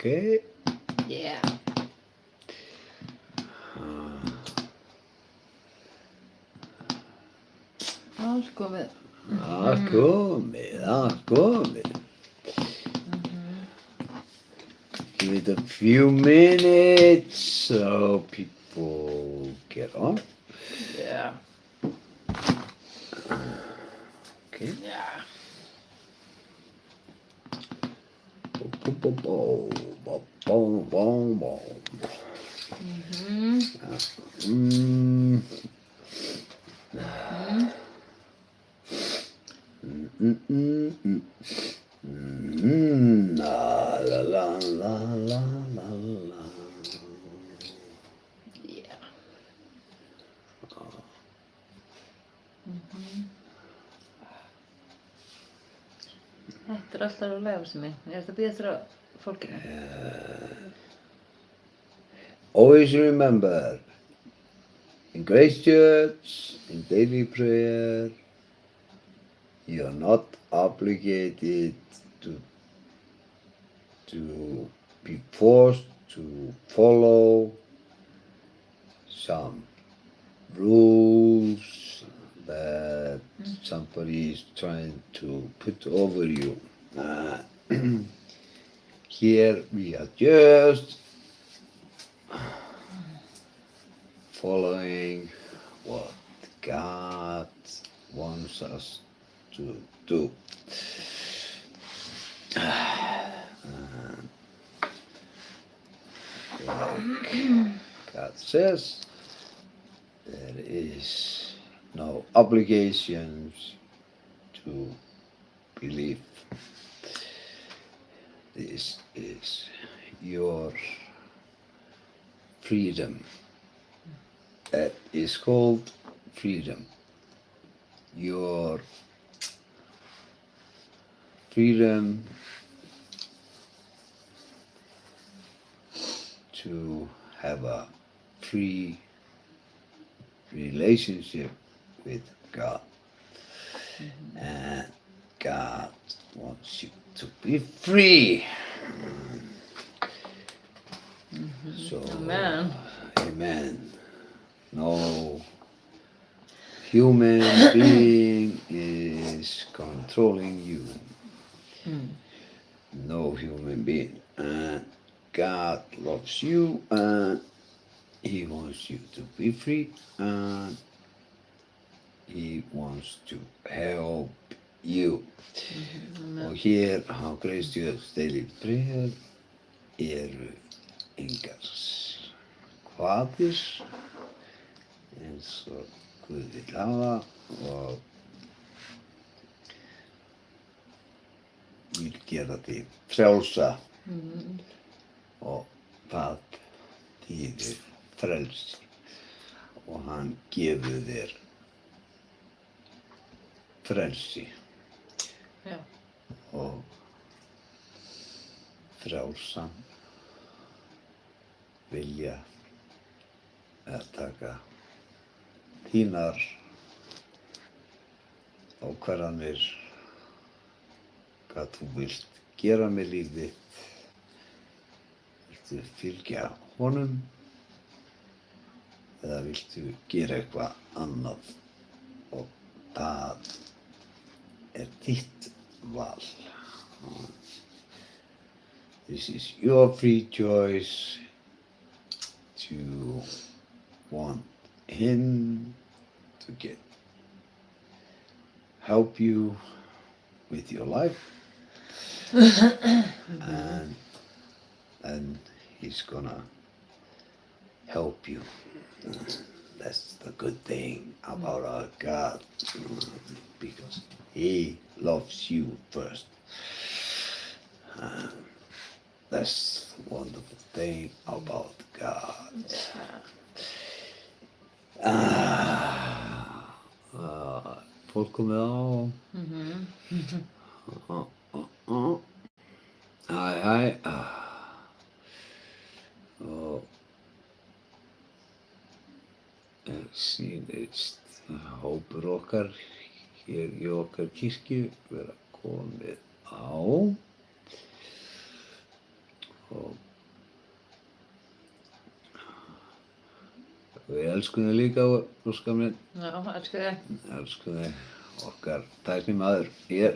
Okay. Yeah. Allt komið. Allt komið. Give it a few minutes so people get on. Yeah. Okay. Yeah. Boom, boom, boom, boom, boom, boom. La la la la la la la. Yeah. Þetta alltaf að læra sem mig. Þetta að bíða eftir að fólkinu. Always remember, in Grace Church, in daily prayer, you are not obligated to be forced to follow some rules that somebody is trying to put over you. Here we are just following what God wants us to do. Like God says, there is no obligations to believe. This is your freedom. That is called freedom. Your freedom to have a free relationship with God. And God wants you to be free. So, Amen. Amen. No human being is controlling you. No human being. And God loves you and He wants you to be free and He wants to help you. Og hér á Grace Church Daily Prayer eru engar kvaðir eins og Guð vill hafa og vil gera þig frjálsa og það þýðir frelsi og hann gefur þér frelsi Já. og frjálsan vilja að taka þínar ákvarðanir hvað þú vilt gera með lífið þitt. Viltu fylgja honum eða viltu gera eitthvað annað og það er þitt val. This is your free choice to want Him to help you with your life and He's gonna help you. That's the good thing about our God, because He loves you first. That's the wonderful thing about God. Fólk komið á. Hæ. Og sýnist hópur okkar hér í okkar kirkju vera komið á og Við elskum þig líka, Óskar minn. Já, elsku þig. Elskum þig. Okkar tæknimaður hér.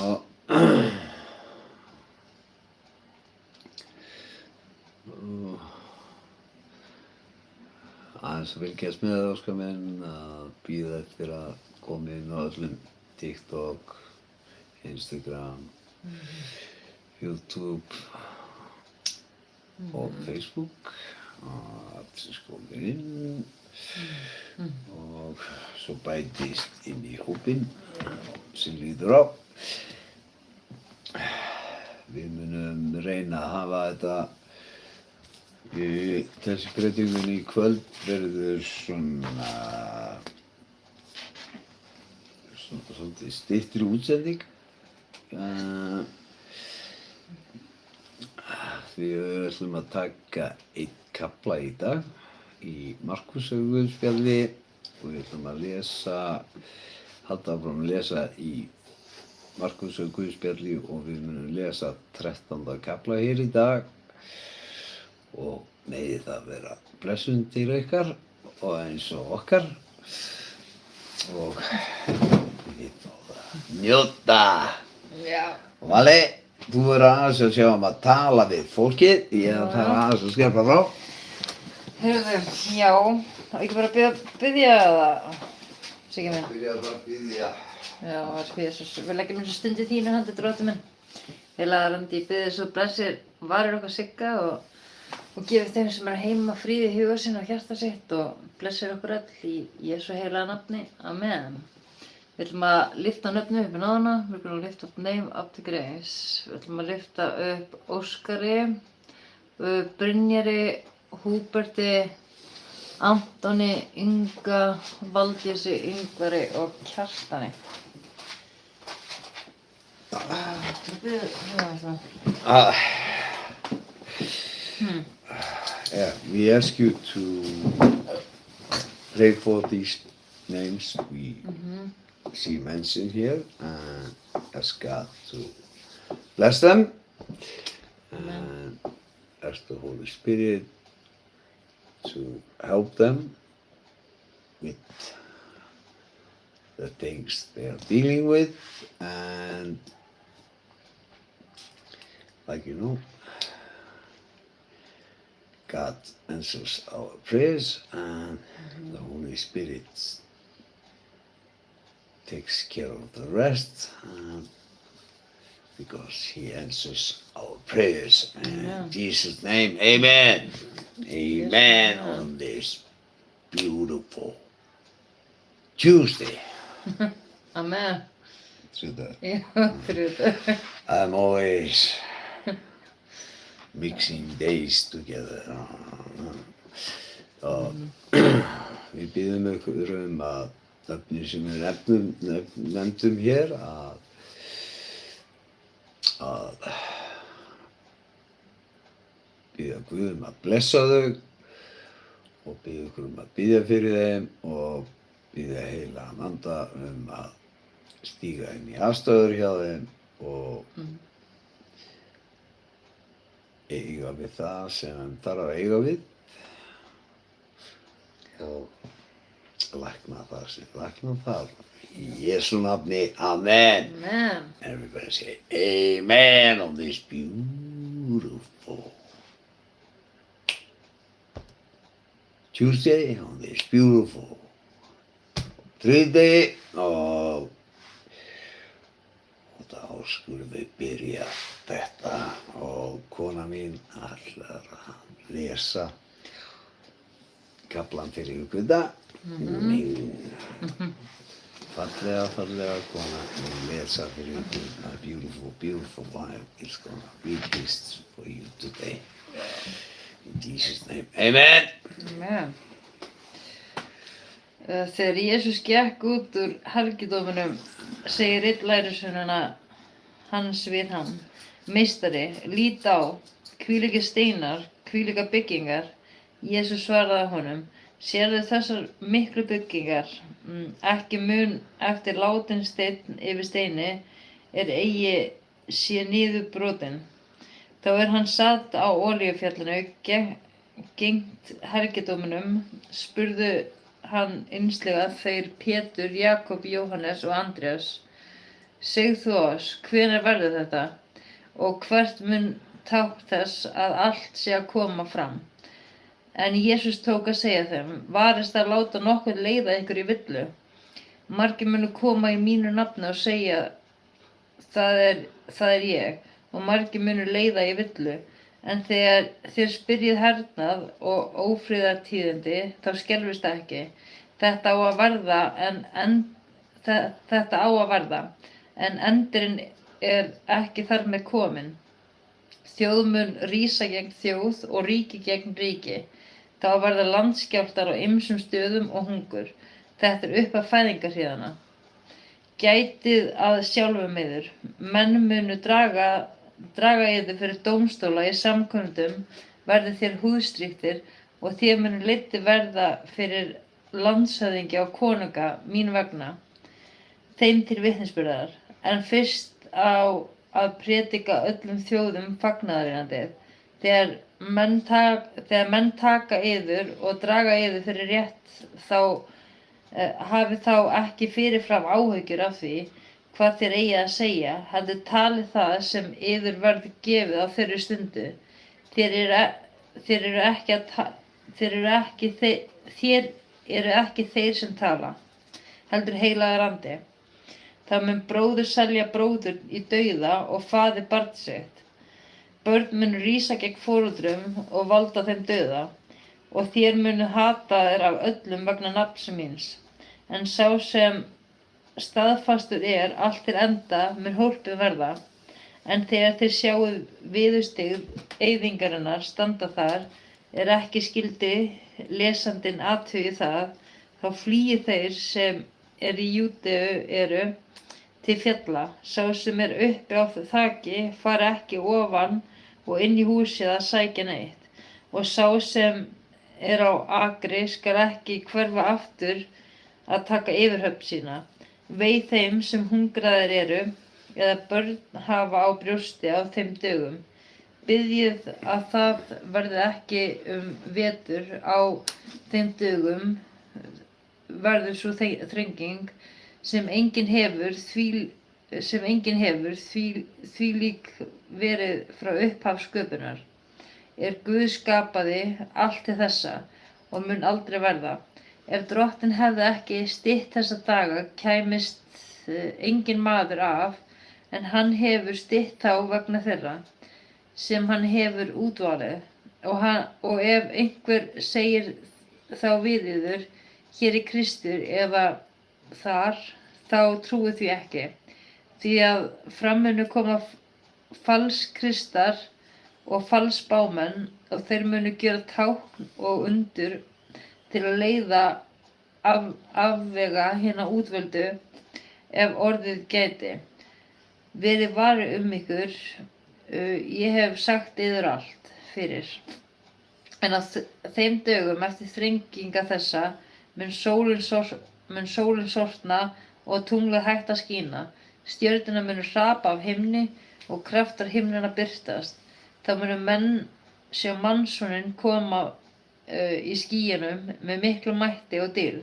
Og aðeins að fylgjast með það, Óskar minn, að bíða eftir að koma inn á öllum TikTok, Instagram, YouTube og Facebook og allt sem komið inn og svo bætist inn í hópinn sem líður á. Við munum reyna að hafa þetta þessi breytingun í kvöld verður svona svolítið styttri útsending. Við ætlum að taka einn kafla í dag í Markúsarguðspjalli og við ætlum að halda áfram að lesa í Markúsarguðspjalli og við munum lesa 13. kafla hér í dag og megi það vera blessun til ykkar og eins og okkar og við fáum að njóta. Já. Og Vali, þú verður aðeins að sjá að tala við fólkið, ég er að tala aðeins að skerpa frá. Heyrðu, já, ekki bara biðja eða, Siggi minn. Byrjaðu bara að biðja. Já, elsku Jesús, við leggjum eins og stund í þínu handi, dróttu minn. Heilaga Randi, ég biðja svo blessir varir okkar Sigga og gefið þeim sem er heima fríði í huga sinn og hjarta sitt og blessir okkur öll í Jesú heilaga nafni. Amen. Við ætlum að lyfta nöfnu upp í náðuna, við ætlum að lyfta upp name up to grace. Við ætlum að lyfta upp Óskari, Brynjari, Húberti, Antoni, Inga, Valdísi, Ingvari og Kjartani. Yeah, we ask you to pray for these names we see mentioned here and ask God to bless them and ask the Holy Spirit to help them with the things they are dealing with and like you know, God answers our prayers and the Holy Spirit takes care of the rest because He answers our prayers. In Jesus' name, amen. Amen on this beautiful Tuesday. Amen. Through the, Já, fyrir þetta. I'm always mixing days together. Við biðjum ykkur að nöfnin sem við nefndum hér að biðja Guð að blessa þau og biðja ykkur að biðja fyrir þeim og biðja heilagan anda að stíga inn í aðstæður hjá þeim og eiga við það sem hann þarf að eiga við og lækna það sem lækna þarf. Í Jesú nafni, amen. Amen. Everybody say amen on this beautiful Tuesday, on this beautiful Tuesday og þá skulum við byrja þetta og kona mín ætlar að lesa kaflan fyrir ykkur þetta. Fallega kona að lesa fyrir ykkur a beautiful, beautiful Bible is gonna read this for you today. In Jesus' name, amen. Amen. Þegar Jesús gekk út úr helgidóminum segir einn lærisveinanna hans við hann: Meistari, lít á, hvílíkir steinar, hvílíkar byggingar. Jesús svaraði honum: Sérðu þessar miklu byggingar? Ekki mun eftir látinn steinn yfir steini eigi sé niður brotinn. Þá hann sat á Olíufjallinu gegnt hergidóminum, spurðu hann einslega þeir Pétur, Jakob, Jóhannes og Andrés: Segð þú oss, hvenær verður þetta? Og hvert mun tákn þess að allt sé að koma fram? En Jesús tók að segja þeim: Varist að láta nokkurn leiða ykkur í villu. Margir munu koma í mínu nafni og segja: það er ég, og margir munu leiða í villu. En þegar þér spyrjið hernað og ófriðartíðindi, þá skelfist ekki. Þetta á að verða, en endurinn er ekki þar með kominn. Þjóð mun rísa gegn þjóð og ríki gegn ríki. Þá verða landskjálftar á ýmsum stöðum og hungur. Þetta er upphaf fæðingarhríðanna. Gætið að sjálfum yður. Menn munu draga yður fyrir dómstóla í samkvæmdum, verði þér húðstrýktir, og þér munu leiddir verða fyrir landshöfðingja og konunga mín vegna, þeim til vitnisburðar. En fyrst á að prédika öllum þjóðum fagnaðarerindið. Þegar menn taka yður og draga yður fyrir rétt, hafið þá ekki fyrirfram áhyggjur af því hvað þér eigið að segja, heldur talið það sem yður verður gefið á þeirri stundu. Þér eru ekki þeir sem tala, heldur heilagur andi. Það mun bróður selja bróður í dauða og faðir barn sitt. Börn munu rísa gegn foreldrum og valda þeim dauða, og þér munu hataðir af öllum vegna nafns míns. En sá sem staðfastur er allt til enda mun hólpið verða. En þegar þeir sjáu viðurstyggð eyðingarinnar standa þar, er ekki skyldi lesandinn athugi það, þá flýi þeir sem í Júdeu eru til fjalla. Sá sem er uppi á þaki fari ekki ofan og inn í húsið að sækja neitt, og sá sem er á akri skal ekki hverfa aftur að taka yfirhöfn sína. Vei þeim sem hungraðir eru, eða börn hafa á brjósti á þeim dögum. Biðjið að það verði ekki vetur á þeim dögum, verður svo þrenging sem enginn hefur þvílík verið frá upphaf sköpunar. Er Guð skapaði allt til þessa og mun aldrei verða. Ef Drottinn hefði ekki stytt þessa daga, kæmist enginn maður af, en hann hefur stytt þá vegna þeirra sem hann hefur útvalið. Og ef einhver segir þá við yður: Hér er Kristur, eða þar, þá trúið því ekki. Því að fram munu koma falskristar og falsbámenn, og þeir munu gera tákn og undur til að leiða afvega hina útvöldu, ef orðið gæti. Verið varir ykkur, ég hef sagt yður allt fyrir. En á þeim dögum eftir þrenginga þessa mun sólin sortna og tunglið hægt að skína. Stjörnurnar munu hrapa af himni og kraftar himnanna birtast. Þá munu menn sjá mannssoninn koma í skýjunum með miklu mætti og dýrð,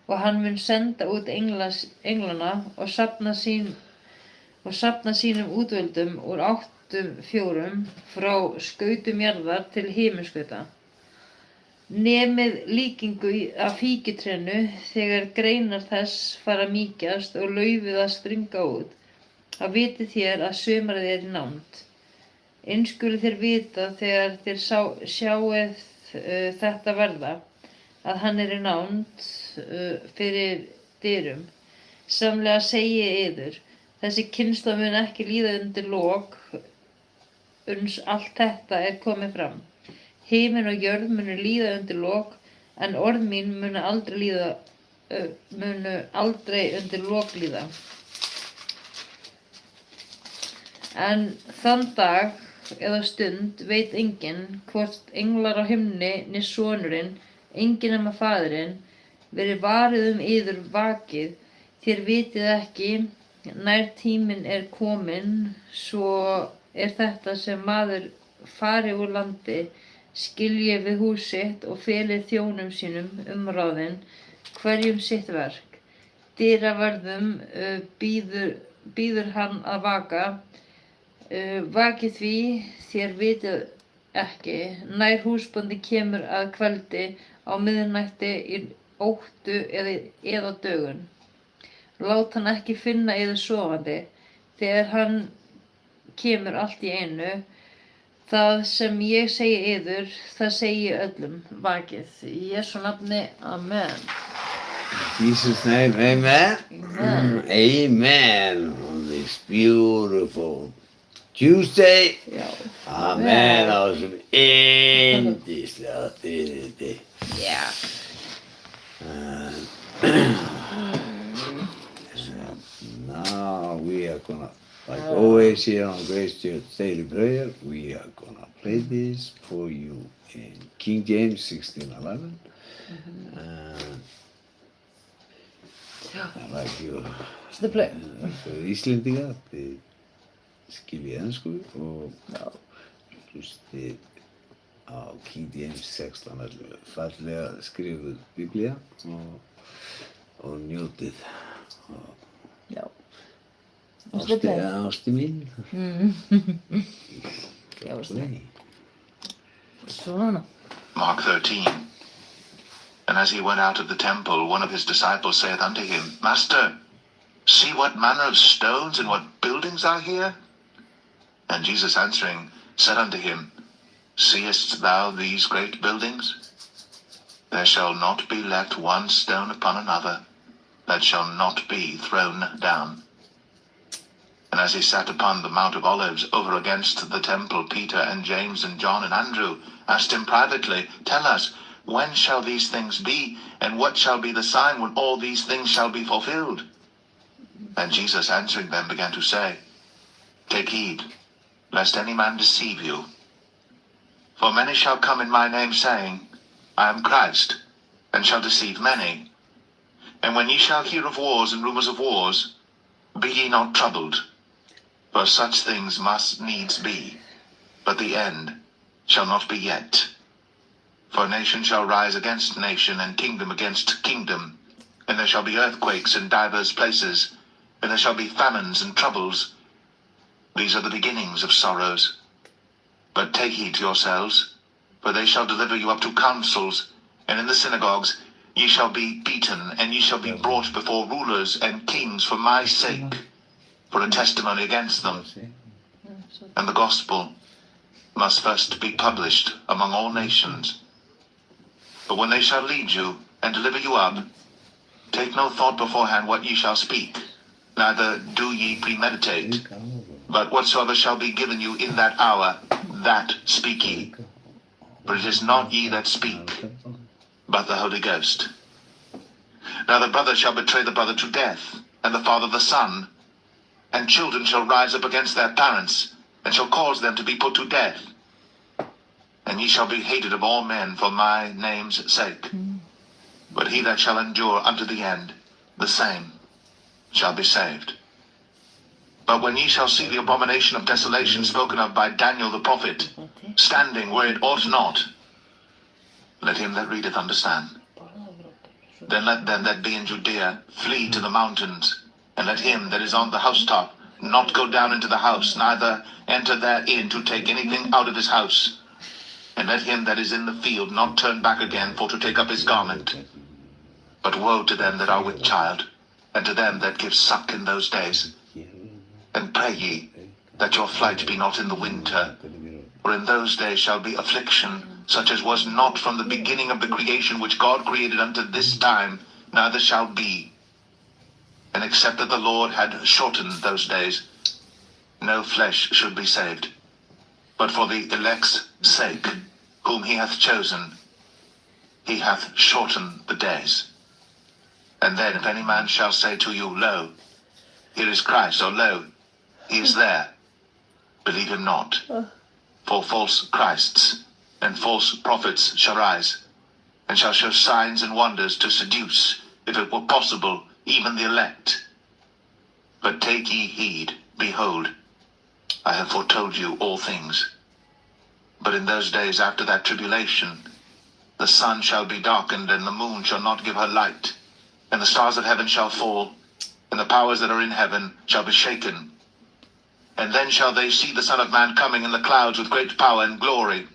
og hann mun senda út englana og safna sínum útvöldum úr áttum fjórum, frá skautum jarðar til himinskauta. Nemið líkingu af fíkjutrénu þegar greinar þess fara að mýkjast og laufið að springa út. Þá vitið þér að sumarið er í nánd. Eins skuluð þér vita þegar þér sjáið þetta verða, að hann er í nánd fyrir dyrum. Sannlega segi ég yður, þessi kynslóð mun ekki líða undir lok, uns allt þetta er komið fram. Himinn og jörð munu líða undir lok, en orð mín munu aldrei undir lok líða. En þann dag eða stund veit enginn, hvort englar á himni né sonurinn, enginn nema faðirinn. Verið varið yður vakið, þér vitið ekki nær tíminn er kominn, svo er þetta sem maður fari úr landi, skilji við hús sitt og feli þjónum sínum umráðin, hverjum sitt verk. Dyravörðum býður hann að vaka, vakið því þér vitið ekki, nær húsbóndi kemur að kveldi á miðnætti í óttu eða dögun. Lát hann ekki finna yður sofandi, þegar hann kemur allt í einu. Það sem ég segi yður, það segi ég öllum, vakið. Í Jesú nafni, amen. Jesus' name, amen. Amen. Amen. On this beautiful Tuesday. Já. Amen. Awesome. Yndislega þriðjudag. Yeah. Now we are gonna, like always here on Grace Church Daily Prayer, we are gonna play this for you in King James 16:11. I like you. The play. Fyrir Íslendinga, þið skiljið ensku og hlustið á King James 16:11. Fallega skrifuð Biblía og njótið. Já. Ásti mín. Já, svona. Mark 13. And as he went out of the temple, one of his disciples saith unto him, Master, see what manner of stones and what buildings are here? And Jesus answering said unto him, Seest thou these great buildings? There shall not be left one stone upon another, that shall not be thrown down. And as he sat upon the Mount of Olives over against the temple, Peter and James and John and Andrew asked him privately, Tell us, when shall these things be, and what shall be the sign when all these things shall be fulfilled? And Jesus answering them began to say, Take heed, lest any man deceive you. For many shall come in my name, saying, I am Christ, and shall deceive many. And when ye shall hear of wars and rumors of wars, be ye not troubled, for such things must needs be, but the end shall not be yet. For nation shall rise against nation, and kingdom against kingdom, and there shall be earthquakes in divers places, and there shall be famines and troubles. These are the beginnings of sorrows. But take heed to yourselves, for they shall deliver you up to councils, and in the synagogues ye shall be beaten, and ye shall be brought before rulers and kings for my sake, for a testimony against them. And the gospel must first be published among all nations. But when they shall lead you and deliver you up, take no thought beforehand what ye shall speak, neither do ye premeditate. But whatsoever shall be given you in that hour, that speak ye. For it is not ye that speak, but the Holy Ghost. Now the brother shall betray the brother to death, and the father the son. And children shall rise up against their parents, and shall cause them to be put to death. And ye shall be hated of all men for my name's sake. But he that shall endure unto the end, the same shall be saved. But when ye shall see the abomination of desolation spoken of by Daniel the prophet, standing where it ought not, let him that readeth understand. Then let them that be in Judea flee to the mountains, and let him that is on the housetop not go down into the house, neither enter therein to take anything out of his house. And let him that is in the field not turn back again for to take up his garment. But woe to them that are with child, and to them that give suck in those days. And pray ye, that your flight be not in the winter, for in those days shall be affliction, such as was not from the beginning of the creation which God created unto this time, neither shall be. And except that the Lord had shortened those days, no flesh should be saved. But for the elect's sake, whom he hath chosen, he hath shortened the days. And then if any man shall say to you, Lo, here is Christ, or Lo, he is there, believe him not. For false Christs and false prophets shall rise, and shall show signs and wonders to seduce, if it were possible, even the elect. But take ye heed, behold, I have foretold you all things. But in those days after that tribulation, the sun shall be darkened, and the moon shall not give her light, and the stars of heaven shall fall, and the powers that are in heaven shall be shaken. And then shall they see the Son of Man coming in the clouds with great power and glory.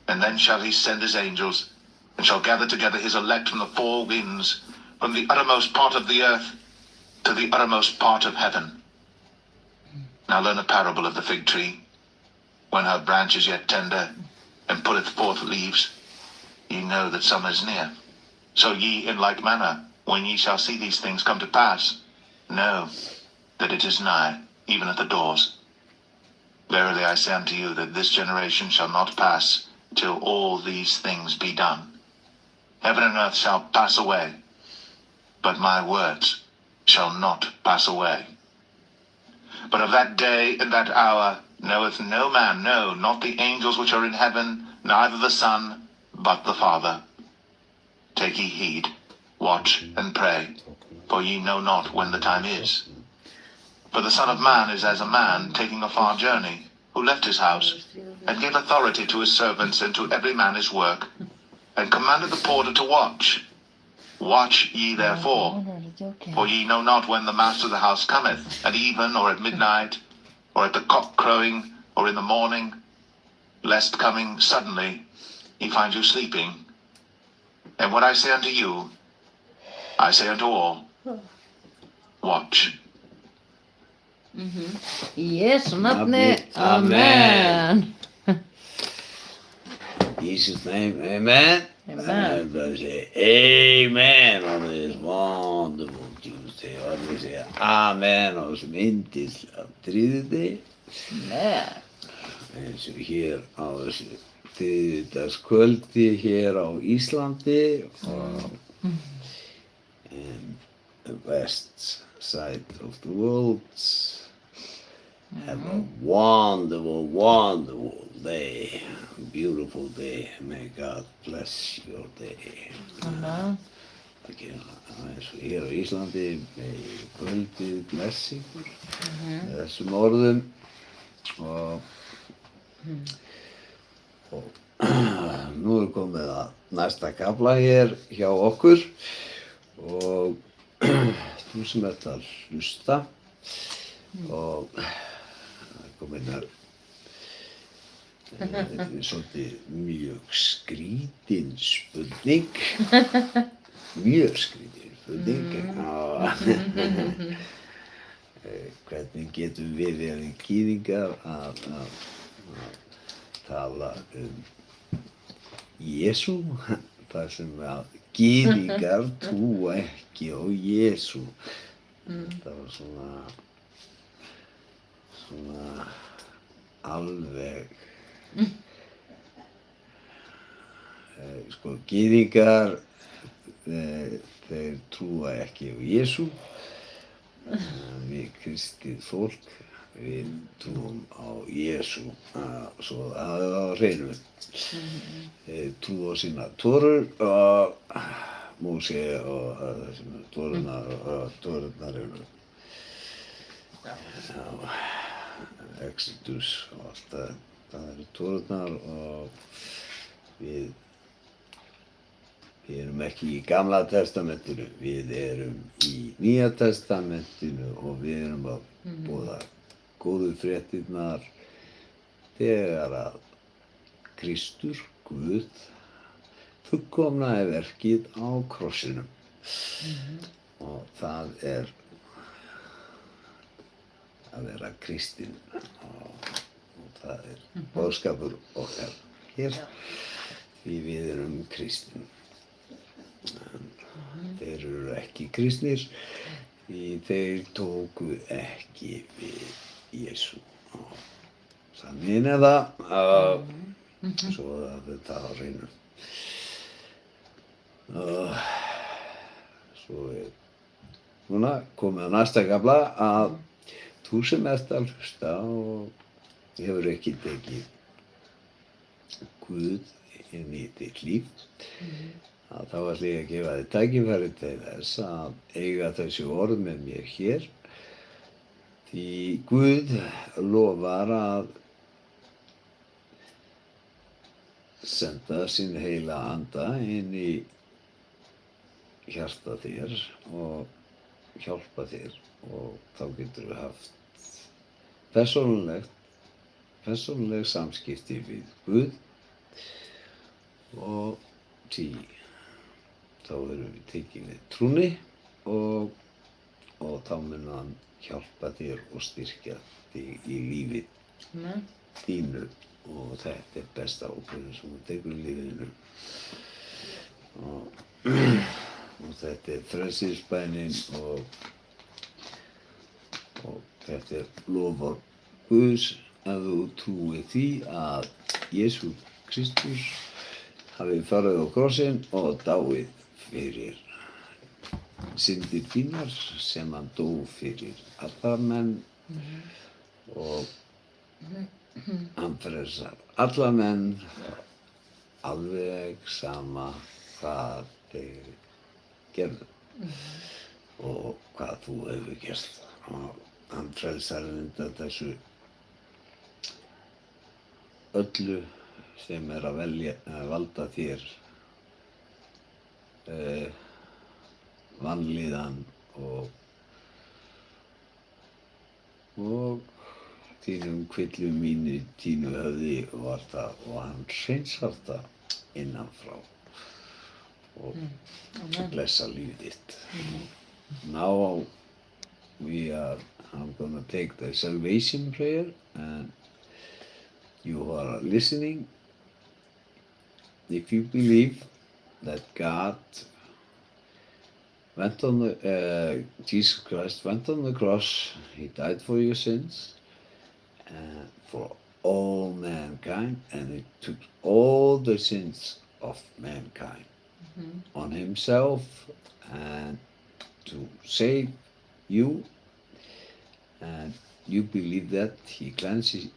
And then shall he send his angels, and shall gather together his elect from the four winds, from the uttermost part of the earth to the uttermost part of heaven. Now learn a parable of the fig tree. When her branch is yet tender, and putteth forth leaves, ye know that summer is near. So ye in like manner, when ye shall see these things come to pass, know that it is nigh, even at the doors. Verily I say unto you, that this generation shall not pass till all these things be done. Heaven and earth shall pass away, but my words shall not pass away. But of that day and that hour knoweth no man, no, not the angels which are in heaven, neither the Son, but the Father. Take ye heed, watch and pray, for ye know not when the time is. For the Son of Man is as a man taking a far journey, who left his house, and gave authority to his servants and to every man his work, and commanded the porter to watch. Watch ye therefore, for ye know not when the master of the house cometh, at even, or at midnight, or at the cock crowing, or in the morning, lest coming suddenly he find you sleeping. And what I say unto you, I say unto all, watch. Í Jesú nafni, Amen. amen. Jesus' name, amen. Amen. And everybody say amen on this wonderful Tuesday. Og we say amen á þessum yndislega þriðjudegi. Amen. Eins og hér á þessu þriðjudagskvöldi hér á Íslandi og in the west side of the world. Have a wonderful, wonderful day, beautiful day. May God bless your day. Amen. Ekki eins og hér á Íslandi, may kvöldið bless ykkur með þessum orðum og nú er komið að næsta kafla hér hjá okkur og þú sem ert að hlusta og komin að svolítið mjög skrítin spurning mjög skrítin spurning hvernig getum við verið gyðingar að tala Jesú þar sem að gyðingar trúa ekki á Jesú. Það var svona alveg sko gyðingar þeir trúa ekki á Jesú. Við kristið fólk við trúum á Jesú svo það er á hreinu. Þeir trúa á sína torur og Móse og þessum torurnar eru Exodus og allt það eru torurnar og við erum ekki í Gamla testamentinu, við erum í Nýja testamentinu og við erum að boða góðu fréttirnar þegar að Kristur, Guð, fullkomnaði verkið á krossinum og það er að vera kristinn og það er boðskapur okkar hér því við erum kristinn. Þeir eru ekki kristnir því þeir tóku ekki við Jesú. Þannig er það svo að þetta á hreinu. Svo er núna komið á næsta kafla að þú sem ert að hlusta og hefur ekki tekið Guð inn í þitt líf að þá ætla ég að gefa þér tækifæri til þess að eiga þessi orð með mér hér því Guð lofar að senda sinn heila anda inn í hjarta þér og hjálpa þér og þá getur við haft persónuleg samskipti við Guð og þá erum við tekin við trúnni og þá mun hann hjálpa þér og styrkja þig í lífi Amen. þínu og þetta besta ákvörðun sem þú tekur í lífinu og þetta frelsisbænin og þetta loforð Guðs ef þú trúir því að Jesú Kristus hafi farið á krossinn og dáið fyrir syndir þínar sem hann dó fyrir alla menn og hann frelsar alla menn alveg sama hvað þeir gerðu og hvað þú hefur gert og hann frelsar undan þessu öllu sem að valda þér vanlíðan og þínum kvillum mínu, þínu höfði og hann hreinsar það innanfrá og blessa lífið þitt. Now I'm gonna take the salvation prayer and you are listening. If you believe that Jesus Christ went on the cross, he died for your sins, for all mankind, and he took all the sins of mankind on himself and to save you, and you believe that he cleansed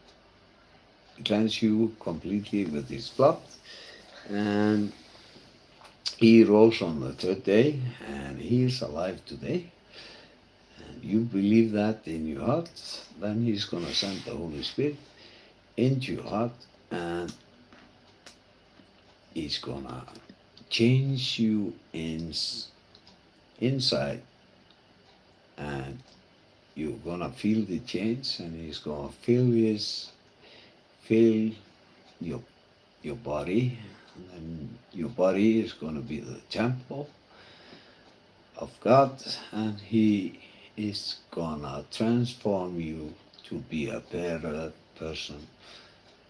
you completely with his blood, and he rose on the third day, and he is alive today, and you believe that in your heart, then he's going to send the Holy Spirit into your heart, and he's going to change you inside, and you're going to feel the change, and he's going to fill your body, and your body is going to be the temple of God, and he is going to transform you to be a better person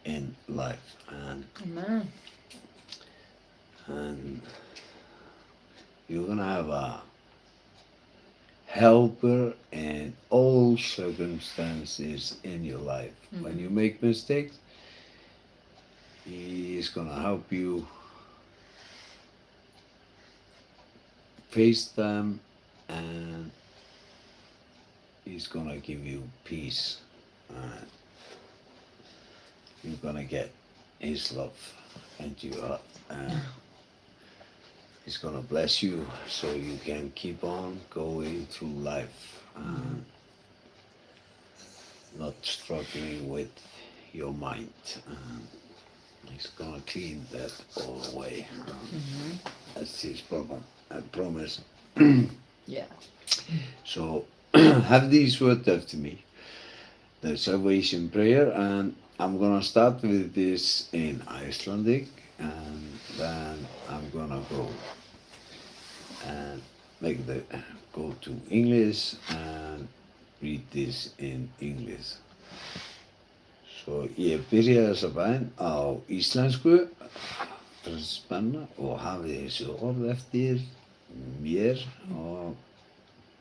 in life. Amen. And you're going to have a helper in all circumstances in your life. When you make mistakes, he is going to help you face them, and he's going to give you peace. You're going to get his love into your heart. He's going to bless you so you can keep on going through life, not struggling with your mind. He's going to clean that all away. That's his promise. Yeah. So have these words after me, the salvation prayer, and I'm going to start with this in Icelandic, and then I'm going to go and go to English and read this in English. Svo ég byrjaði þessa bæn á íslensku, spenna, og hafið þessi orð eftir mér og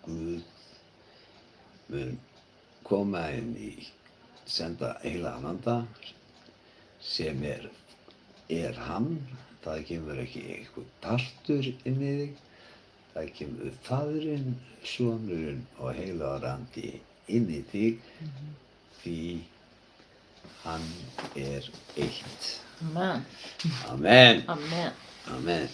Guð mun koma inn í senda heilagan anda sem er hann, það kemur ekki einhver partur inn í þig, það kemur Faðirinn, Sonurinn og heilagur andi inn í þig, því hann er eitt. Amen. Amen. Amen. Amen.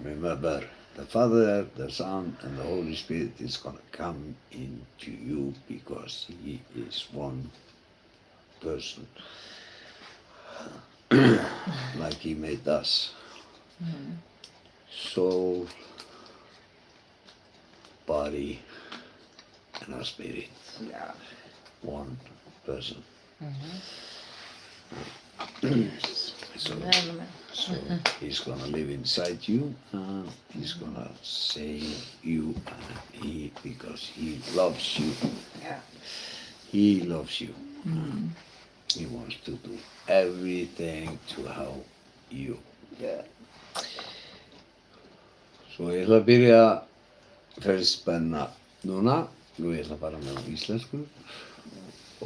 Remember, the Father, the Son, and the Holy Spirit is going to come into you because he is one person. like he made us. Soul, body, and our spirit. Já. One person. Yes. So, Amen. so he's gonna live inside you, and he's gonna save you, because he loves you. Já. He loves you. He wants to do everything to help you. Já. Svo ég ætla að byrja fyrst spenna núna og ég ætla að fara með á íslensku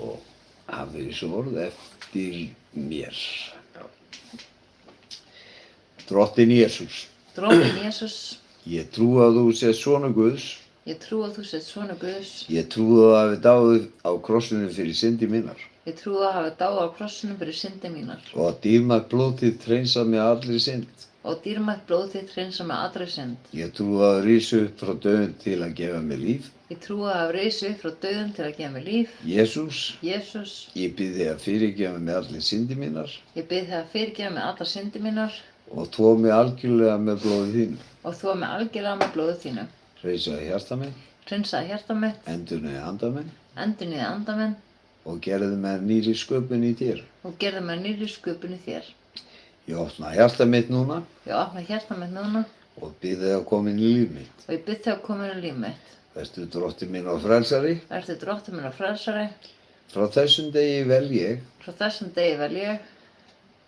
og hafið þessu orð eftir mér. Drottinn Jesús, Drottinn Jesús, ég trúi að þú sért sonur Guðs. ég trúi að þú sért sonur Guðs. Ég trúi að hafi dáið á krossinu fyrir syndi mínar Ég trúi að hafa dáið á krossinum fyrir syndi mínar og að dýrmætt blóð þitt hreinsað mig allri synd. og dýrmætt blóð þitt hreinsa með allri synd. Ég trúi að rísa upp frá dauðum til að gefa mér líf. Ég trúi að hafa reisið upp frá dauðum til að gefa mér líf. Jesús, Jesús, ég bið þig að fyrirgefa mig allir syndi mínar ég bið þig að fyrirgefa mig allar syndi mínar og þvo mig algjörlega með blóði þínu. og þvo mig algjörlega með blóðu þínu. Hreinsaði hjarta mitt, Hreinsaði hjarta mitt, endurnaði anda minn endurnýjaði anda minn og gerði mér nýri sköpun í þér. og gerði mér nýrri sköpun í þér. Ég opna hjarta mitt núna Ég opna hjarta mitt núna og bið þig að koma inn í líf mitt. og ég bið þig að koma inn í líf mitt. Vertu drottinn minn og frelsari. Vertu drottinn minn og frelsari. Frá þessum degi vel ég Frá þessum degi vel ég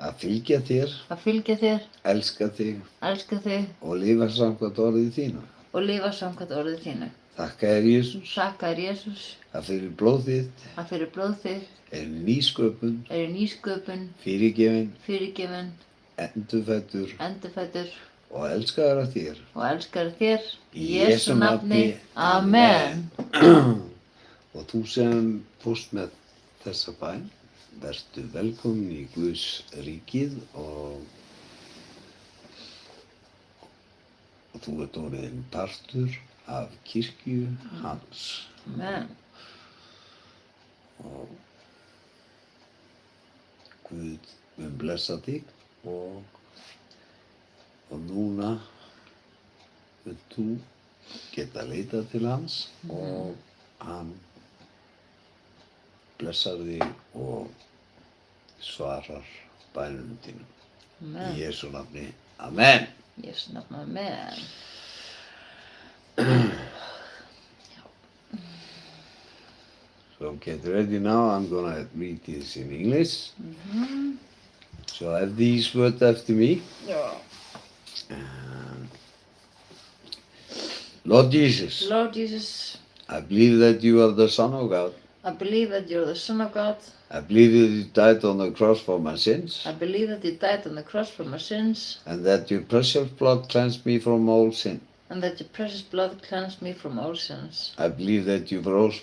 að fylgja þér, að fylgja þér, elska þig elska þig og lifa samkvæmt orðið þínu. og lifa samkvæmt orðið þínu. Þakka þér Jesús Þakka þér Jesús að fyrir blóð þitt að fyrir blóð þitt er nýsköpun, er nýsköpun, fyrirgefin, fyrirgefin, endurfæddur endurfæddur og elskaður af þér. og elskar þér. Í Jesú nafni, Amen. Og þú sem fórst með þessa bæn, vertu velkomin í Guðs ríkið og þú ert orðinn partur af kirkju hans. Amen. Og Guð mun blessa þig og núna mun þú geta leitað til hans og hann blessar þig og svarar bænum þínum. Í Amen. Jesú nafni. Amen. Í Jesú nafni. Amen. So get ready now. I'm gonna read this in English. So have these words after me. Já. Lord Jesus, Lord Jesus, I believe that you are the Son of God. I believe that you're the Son of God. I believe that you died on the cross for my sins, I believe that you died on the cross for my sins, and that your precious blood cleansed me from all sin. and that your precious blood cleansed me from all sins. I believe that you rose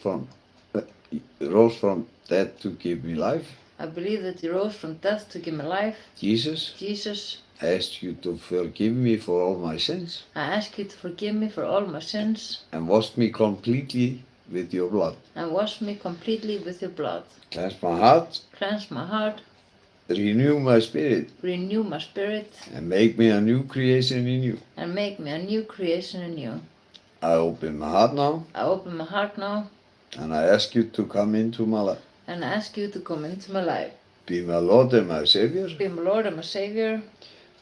from death to give me life. I believe that you rose from death to give me life. Jesus, Jesus, I ask you to forgive me for all my sins I ask you to forgive me for all my sins and wash me completely with your blood. and wash me completely with your blood. Cleanse my heart, Cleanse my heart, renew my spirit, renew my spirit, and make me a new creation in you. and make me a new creation in you. I open my heart now, I open my heart now and I ask you to come into my life. and I ask you to come into my life. Be my Lord and my Savior. Be my Lord and my Savior.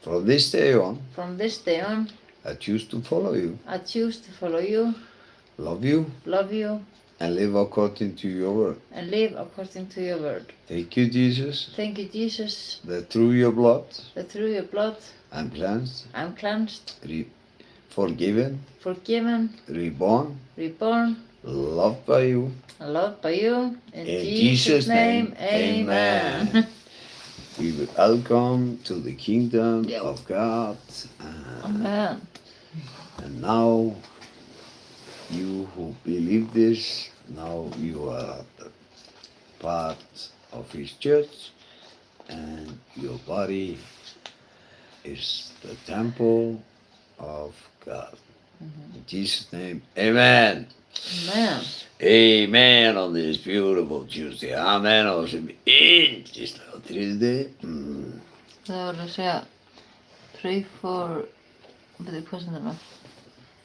From this day on, From this day on, I choose to follow you, I choose to follow you, love you, love you, and live according to your word. and live according to your word. Thank you, Jesus, Thank you, Jesus, that through your blood that through your blood I'm cleansed, I'm cleansed, forgiven, forgiven, reborn, reborn, loved by you. and loved by you. In Jesus' name, amen. We will welcome to the kingdom Yep. of God. Amen. And now, you who believe this, now you are part of His church, and your body is the temple of God. In Jesus' name, amen. Amen. Amen on this beautiful Tuesday. Amen on some yndislega þriðjudag. Það var að segja pray for, hvað sem það var?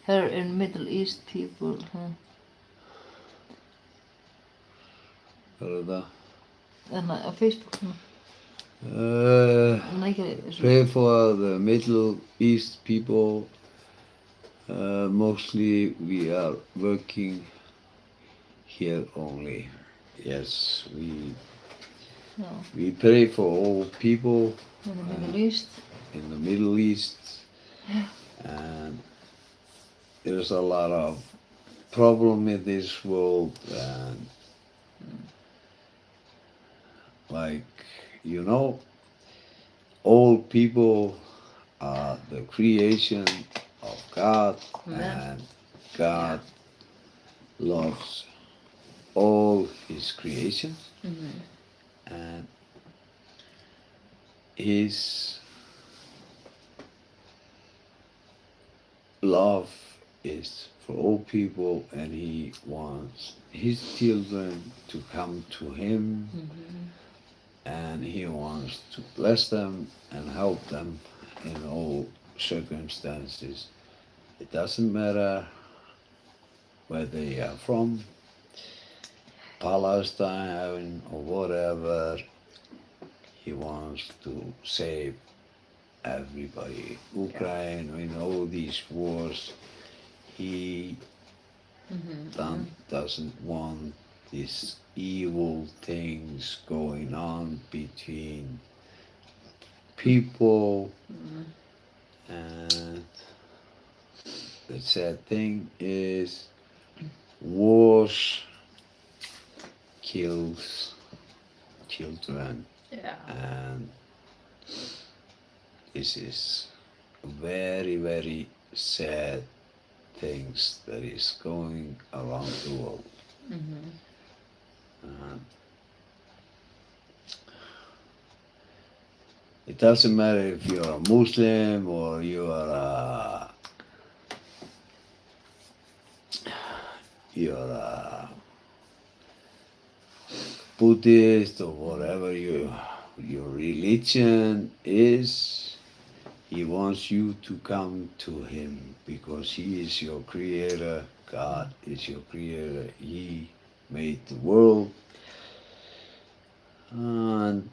Her in Middle East people. Hvað er það? Þannig á Facebook. Nei, ekki þessu. Pray for the Middle East people. Mostly we are working here only. Yes, Já, we pray for all people in the Middle East. in the Middle East, and there's a lot of problem in this world, and like all people are the creation of God, Amen. and God loves all His creation, and His love is for all people, and He wants His children to come to Him, and He wants to bless them and help them in all circumstances. It doesn't matter where they are from, Palestine or whatever. He wants to save everybody. Ukraine, in all these wars, He doesn't want these evil things going on between people. And the sad thing is wars kills children, Já. and this is very, very sad things that is going around the world. And it doesn't matter if you're a Muslim or you are a Buddhist or whatever your religion is. He wants you to come to Him because He is your creator. God is your creator. He made the world, and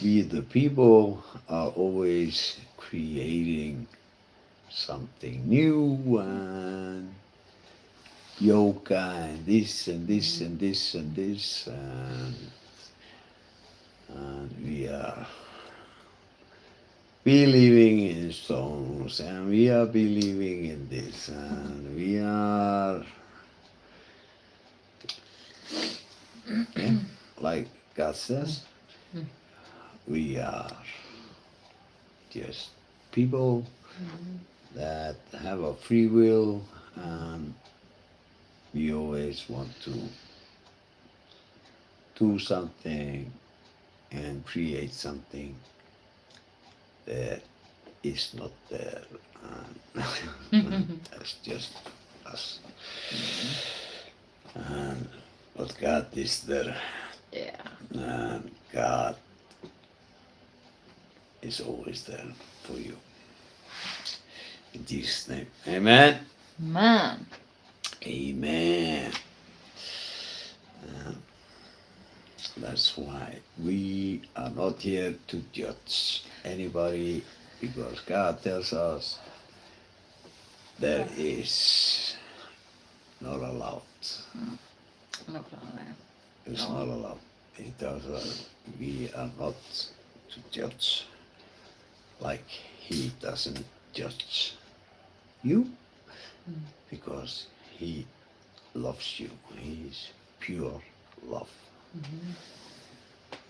we the people are always creating something new, and yoga and this and this and this and this, and we are believing in stones, and we are believing in this, and we are like God says, we are just people that have a free will, and we always want to do something and create something that is not there. That's just us. But God is there, Yeah. and God is always there for you. In Jesus' name, amen. Man. Amen. That's why we are not here to judge anybody, because God tells us there is not allowed. Nákvæmlega. It's not allowed. He tells us we are not to judge, like He doesn't judge you, because He loves you. He is pure love.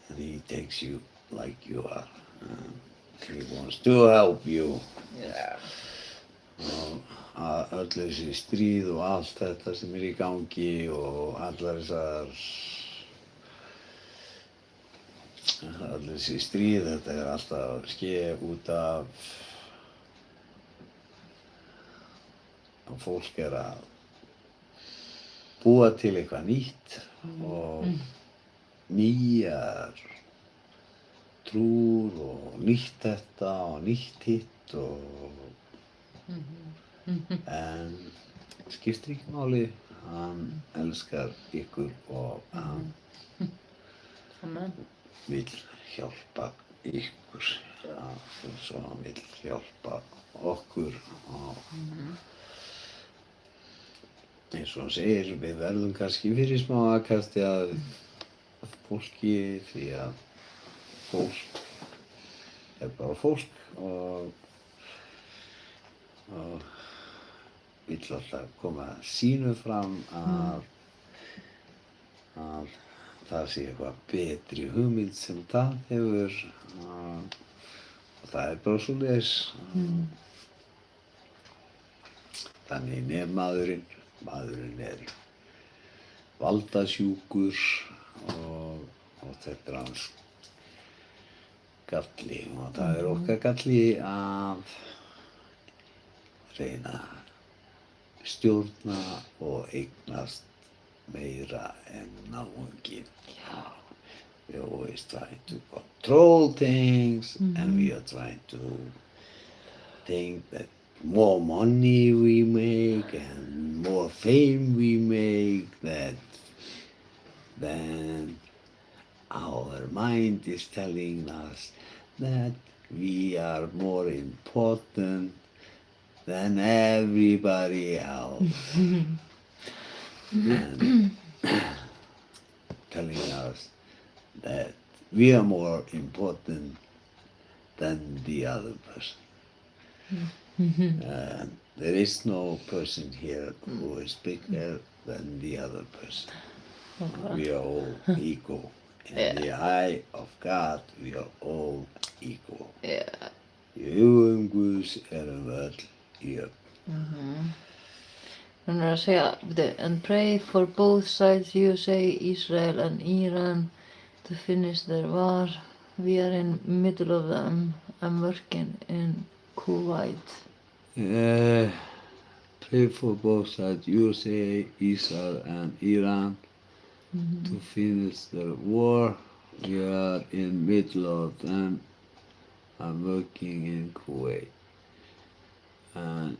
And He takes you like you are. He wants to help you. Já. Að öll þessi stríð og allt þetta sem í gangi og allar þessar öll þessi stríð, þetta alltaf að ske út af að fólk að búa til eitthvað nýtt og nýjar trúr og nýtt þetta og nýtt hitt og en skiptir ekki máli, hann elskar ykkur og hann Amen. vill hjálpa ykkur eins og hann vill hjálpa okkur og eins og hann segir, við verðum kannski fyrir smá aðkasti að fólki því að fólk bara fólk og vill alltaf koma sínu fram að það sé eitthvað betri hugmynd sem það hefur og það er bara svoleiðis. Þannig er maðurinn er valdasjúkur og þetta er hans galli og það er okkar galli að reyna að stjórna og eignast meira en náunginn. We're always trying to control things and we are trying to think that more money we make and more fame we make then our mind is telling us that we are more important than everybody else and telling us that we are more important than the other person. There is no person here who is bigger than the other person. We are all equal. In the eye of God, we are all equal. Í hugum Guðs erum við öll jöfn. Hann er að segja, and pray for both sides, USA, Israel and Iran, to finish their war. We are in middle of them. I'm working in Kuwait. Pray for both sides, USA, Israel and Iran, to finish their war. We are in middle of them. I'm working in Kuwait. And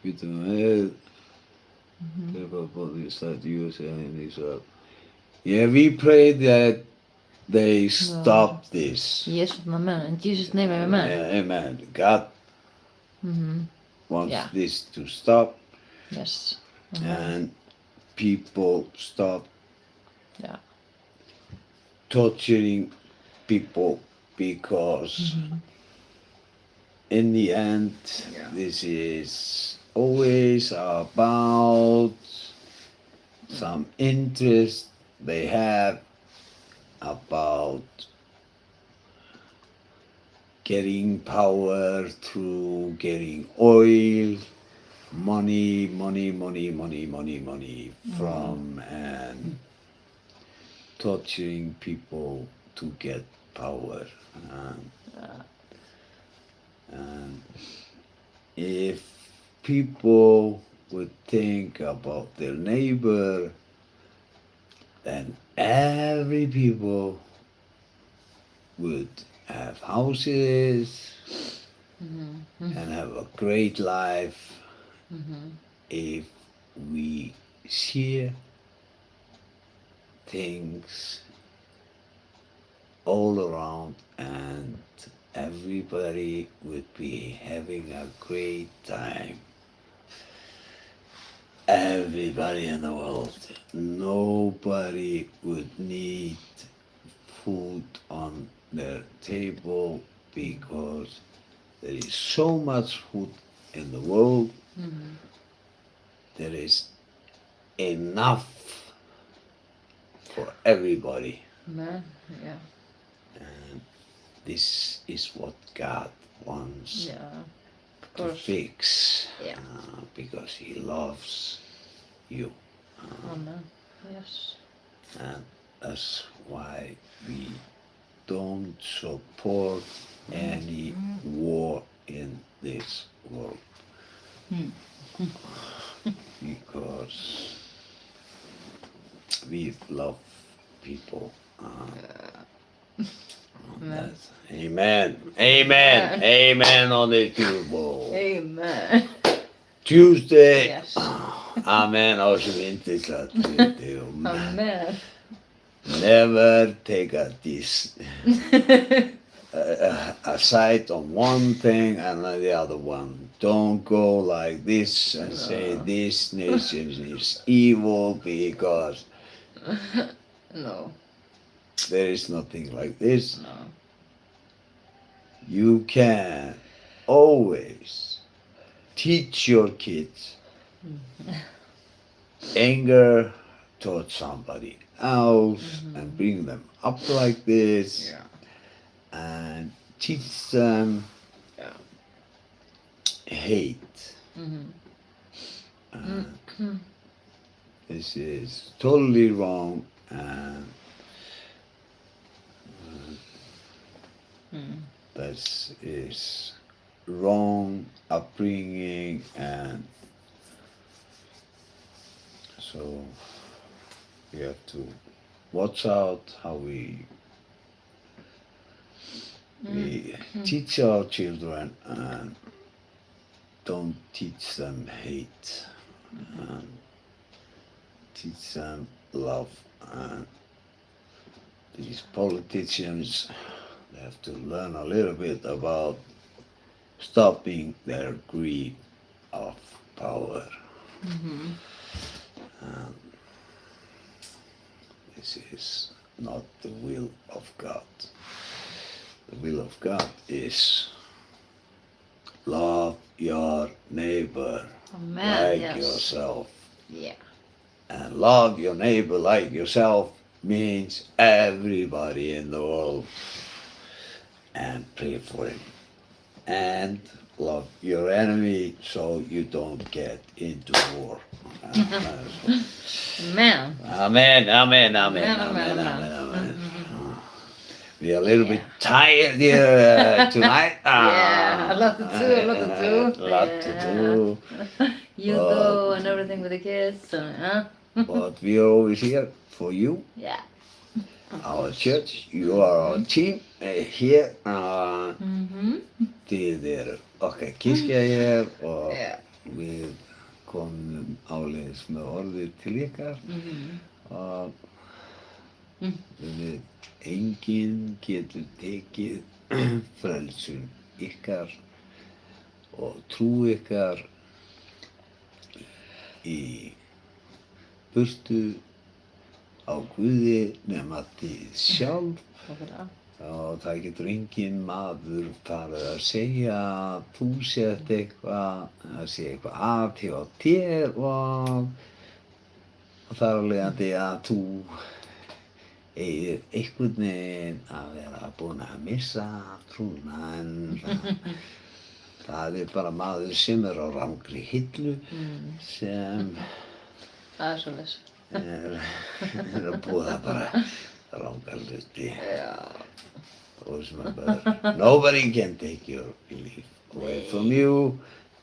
býtum við pray for both sides, USA and Israel. Yeah, we pray that they stop this. Yes, amen. In Jesus' name, amen. Amen. God wants this to stop. Yes. And people stop Yeah. torturing people because in the end this is always about some interest they have about getting power through getting oil, money from and torturing people to get power. And if people would think about their neighbor, then every people would have houses and have a great life if we share things all around and everybody would be having a great time. Everybody in the world. Nobody would need food on their table because there is so much food in the world. There is enough for everybody. Amen. Yeah. And this is what God wants Yeah. Of to course. fix Yeah. because He loves you. Amen. Yes. And that's why we don't support any war in this world. Because we love people. Amen. Amen. Amen. Amen on the Tuesday. Amen. Tuesday. Yes. Amen á sem yndislegt. Amen. Never take a side on one thing and on the other one. Don't go like this and say this nation is evil because No. there is nothing like this. No. You can always teach your kids anger towards somebody else and bring them up like this Yeah. and teach them Yeah. hate. Mm-hmm. This is totally wrong and this is wrong upbringing, and so we have to watch out how we teach our children and don't teach them hate and teach them love. And these politicians, they have to learn a little bit about stopping their greed of power. This is not the will of God. The will of God is love your neighbor Amen. like Yes. yourself. Yeah. And love your neighbor like yourself means everybody in the world. And pray for him. And love your enemy so you don't get into war. Amen. Amen, amen, amen, Amen, amen, amen, amen, amen. We are a little bit tired here tonight. Yeah, a lot to do, a lot to do. A lot to do. You go and everything with the kids, But we are always here for you, Yeah. our church. You are our team here. Þið eru okkar kirkja hér og Yeah. við komum áleiðis með orðið til ykkar og við enginn getur tekið frelsun ykkar og trú ykkar í burtu á Guði nema þið sjálf. Og það getur enginn maður farið að segja að þú sért eitthvað, að sé eitthvað að hjá þér og þar af leiðandi að þú eigir einhvern veginn að vera búinn að missa trúna, en það er bara maður sem er á rangri hillu sem Það er svoleiðis. er að búa bara rangar hluti. Nobody can take your belief away from you,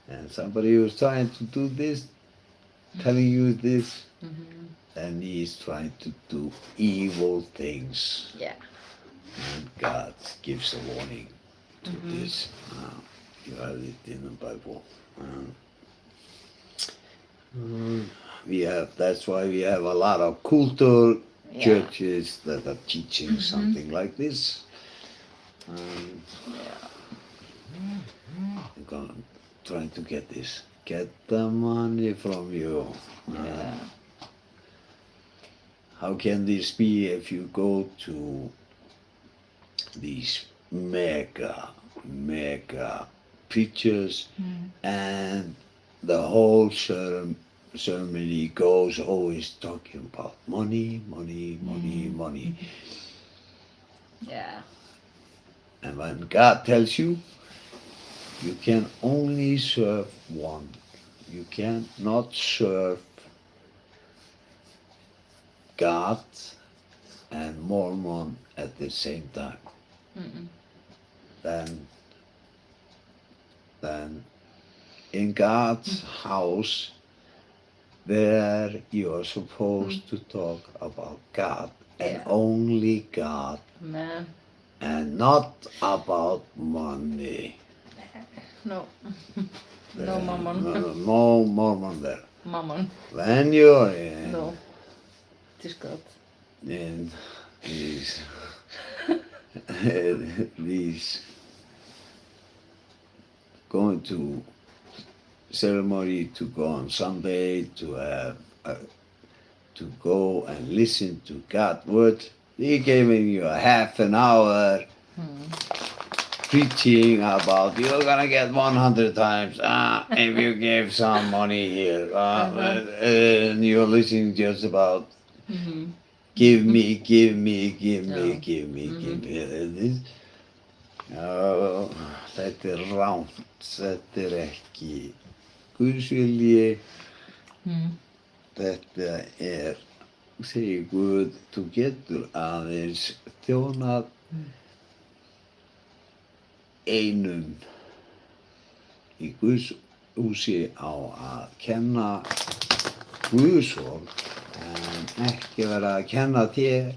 and somebody who's trying to do this, telling you this, and he's trying to do evil things. Yeah. And God gives a warning to this. You have it in the Bible. That's why we have a lot of cultural churches that are teaching something like this. I'm trying to get this. Get the money from you. How can this be if you go to these mega preachers and the whole ceremony goes always talking about money. Yeah. And when God tells you, you can only serve one. You cannot serve God and Mormon at the same time. Then in God's house, there you are supposed to talk about God and Yeah. only God, Man, and not about money. no. No mammon. No mammon there. Mammon. When you're in, No. Just God. in these, these going to ceremony to go on Sunday to have to go and listen to God's word. He giving you a half an hour preaching about you're gonna get 100 times if you give some money here and you're listening just about give me, give me, give me, Já. give me, give me. Já, þetta rámt, þetta ekki Guðs vilji, þetta segir Guð, þú getur aðeins þjónað einum í Guðs húsi á að kenna Guðs orð en ekki vera að kenna þér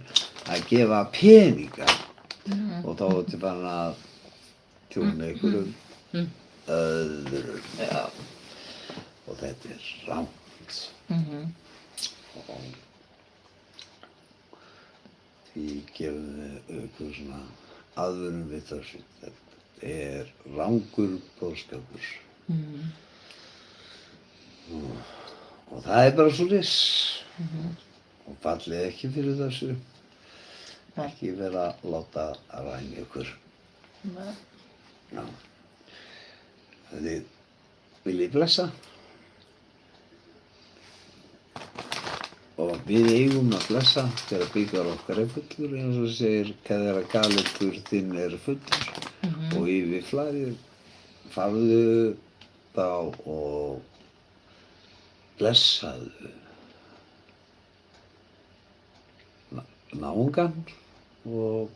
að gefa peninga og þá ertu farin að þjóna einhverjum öðrum. Já. Og þetta rámt. Og því gefum við ykkur svona aðvörun við þessu. Þetta rangur boðskapur. Og það bara svoleiðis. Og fallið ekki fyrir þessu. Ekki vera að láta að ræna ykkur. Nei. Já. Þið viljið blessa. Og við eigum að blessa þegar bikar okkar fullur, eins og segir, þegar galopur þinn fullur og yfir flæðir, farðu þá og blessaðu náungan og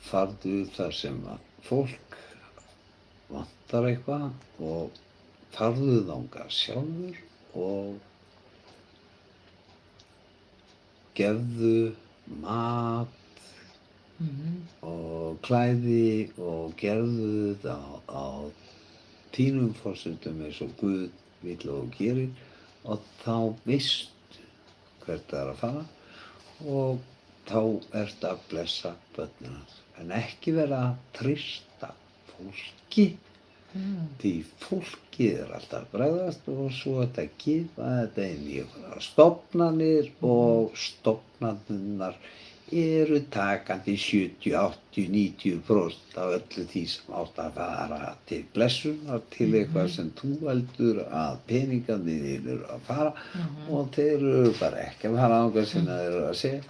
farðu þar sem að fólk vantar eitthvað og farðu þangað sjálfur og gefðu mat og klæði og gerðu það á þínum forsendum eins og Guð vill og gerir og þá veistu hvert það að fara og þá ertu að blessa börnin hans. En ekki vera að treysta fólki því fólkið alltaf að bregðast og svo þetta gefa þetta inn í einhverjar stofnanir og stofnanirnar eru takandi 70, 80, 90% af öllu því sem átt að fara til blessunar, til eitthvað sem þú heldur að peningarnir eru að fara og þeir eru bara ekki að fara þangað sem þeir eru að segja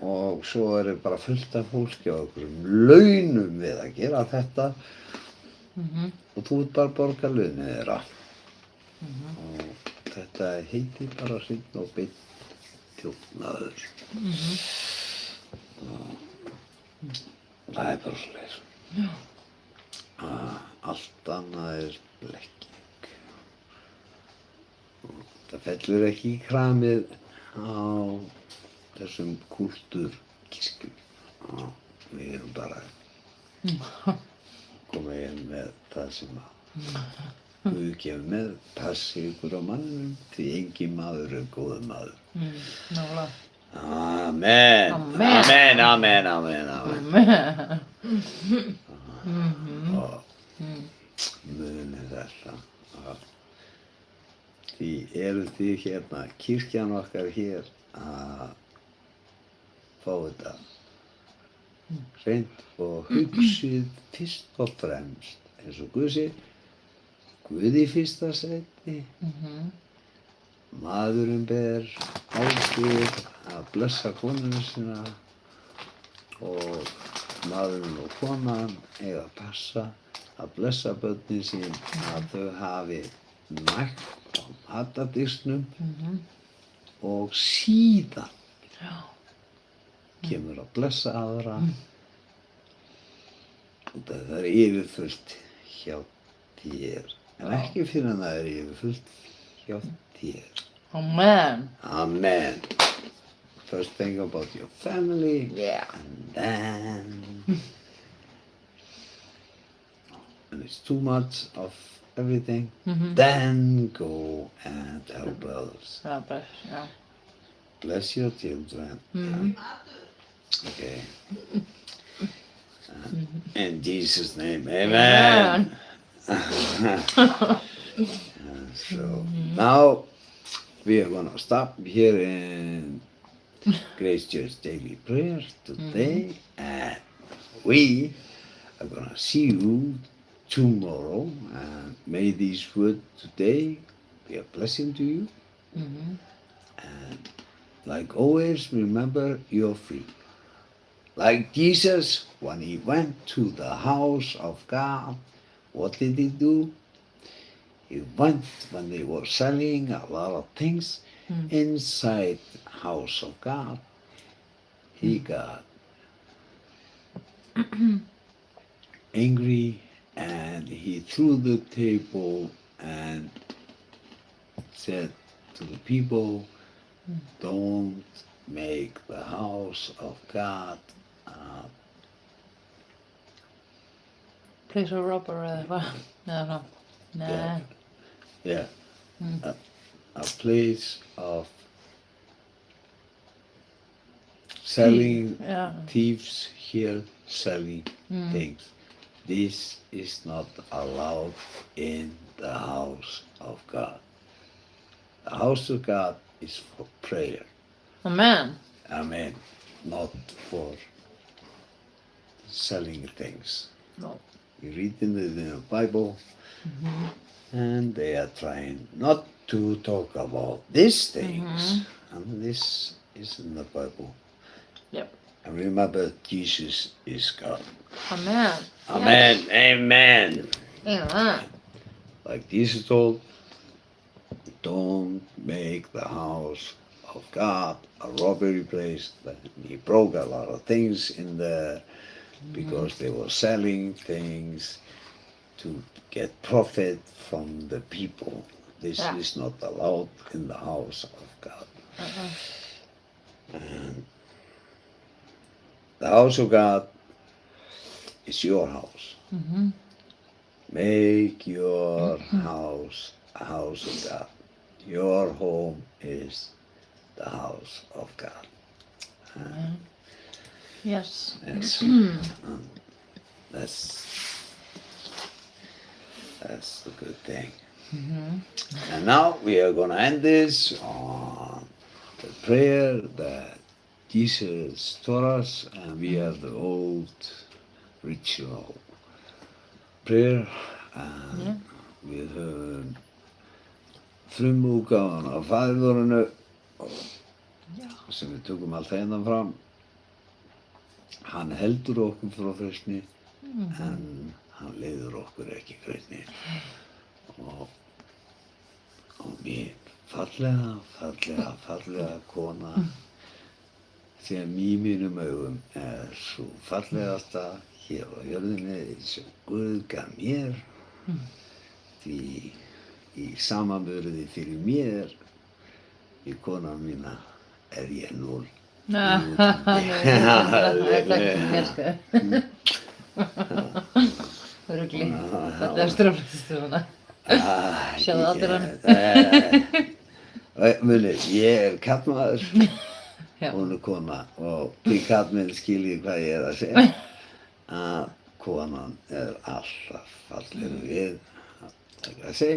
og svo eru bara fullt af fólki á einhverjum launum við að gera þetta og þú ert bara að borga launið þeirra og þetta heitir bara hreinn og beinn þjófnaður. Það bara svoleiðis. Allt annað blekking. Það fellur ekki í kramið á þessum kúltúrkirkjum. Við erum bara komið inn með það sem að Guð gefur með, passi ykkur á manninum, því engin maður góður maður. Nálega. Amen. Amen. Amen, amen, amen. Og munið þetta. Því eru þið hérna, kirkjan okkar hér að fá þetta hreint og hugsið fyrst og fremst eins og Guð segir, Guð í fyrsta sæti, maðurinn ber ábyrgð að blessa konuna sína og maðurinn og konan eiga að passa að blessa börnin sín að þau hafi nægt á matardisnum og síðan kemur að blessa aðra og það yfirfullt hjá þér. En ekki fyrir en það yfirfullt hjá þér. Amen. Amen. First think about your family, Yeah. and then when it's too much of everything, then go and help others. Já, bless. Já. Bless your children. Okay. In Jesus' name, amen. So now we are going to stop here in Grace Church Daily Prayer today, and we are going to see you tomorrow. And may these words today be a blessing to you. And like always, remember you're free. Like Jesus, when he went to the house of God, what did he do? He went when they were selling a lot of things inside the house of God. He got angry and he threw the table and said to the people, don't make the house of God Place of robber eða eitthvað. Eða svona. Nei. yeah, a place of selling, Yeah. thieves here selling things. This is not allowed in the house of God. The house of God is for prayer. Amen. Amen. Not for selling things. No. You read in the Bible, and they are trying not to talk about these things, and this is in the Bible. Yep. And remember, Jesus is God. Amen. Amen. Amen. Amen. Like Jesus told, don't make the house of God a robbery place. But he broke a lot of things in there because they were selling things to get profit from the people. This is not allowed in the house of God. And the house of God is your house. Make your house a house of God. Your home is the house of God. Yes. Yes. That's the good thing. And now we are going to end this on the prayer that Jesus taught us, and we have the old ritual prayer, and við höfum frumútgáfan af Faðirvorinu sem við tökum alltaf hérna fram. Hann heldur okkur frá freistni, en hann leiðir okkur ekki í freistni. Og mín fallega kona sem í mínum augum svo fallegasta hér á jörðinni sem Guð gaf mér, því í samanburði fyrir mér í konan mína ég 0. Örugli. Þetta er straflistu svona. Sjáðu allir hann. Muni, ég kallmaður, hún kona, og því kallmenn skilji hvað ég að segja, að konan alltaf falleg við. Like I say,